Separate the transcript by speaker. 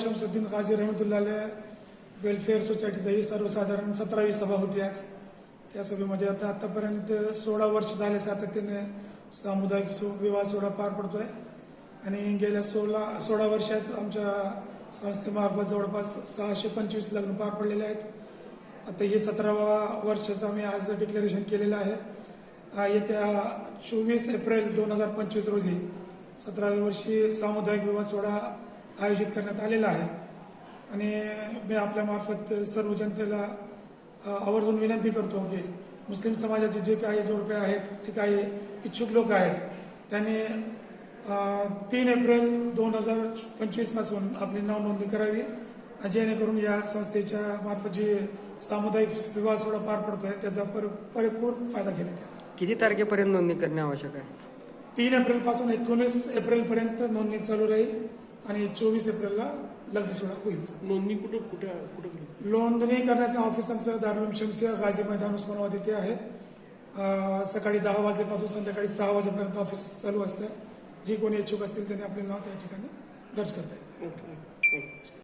Speaker 1: शमसुद्दीन गाजी रहमतुल्लाह वेलफेअर सोसायटीचा ही सर्वसाधारण 17वी सभा होती आज. त्या सभेमध्ये आतापर्यंत 16 वर्ष झाले सातत्याने सामुदायिक विवाह सोहळा पार पडतोय आणि गेल्या 16 वर्षात आमच्या संस्थेमार्फत जवळपास 625 लग्न पार पडलेले आहेत. आता हे 17वा वर्षाचं आम्ही आज डिक्लेरेशन केलेलं आहे. येत्या 24 एप्रिल 2025 रोजी 17व्या वर्षी सामुदायिक विवाह सोहळा आयोजित करण्यात आलेला आहे आणि मी आपल्या मार्फत सर्व जनतेला आवर्जून विनंती करतो की मुस्लिम समाजाचे जे काही जोडपे आहेत, जे काही इच्छुक लोक आहेत, त्यांनी 3 एप्रिल 2025 पासून आपली नाव नोंदणी करावी जेणेकरून या संस्थेच्या मार्फत जे सामुदायिक विवाह सोहळा पार पडतोय त्याचा परिपूर्ण फायदा घेण्यात येईल.
Speaker 2: किती तारखेपर्यंत नोंदणी करणे आवश्यक आहे?
Speaker 1: 3 एप्रिल पासून 19 एप्रिल पर्यंत नोंदणी चालू राहील आणि 24 एप्रिलला लग्न सोहळा होईल.
Speaker 3: नोंदणी कुठे
Speaker 1: नोंदणी करण्याचं ऑफिस आमचं दारुल शमसिया गाझी मैदान उस्मानाबाद इथे आहे. सकाळी 10 वाजल्यापासून संध्याकाळी 6 वाजेपर्यंत ऑफिस चालू असतं. जे कोणी इच्छुक असतील त्यांनी आपले नाव त्या ठिकाणी दर्ज करता येईल.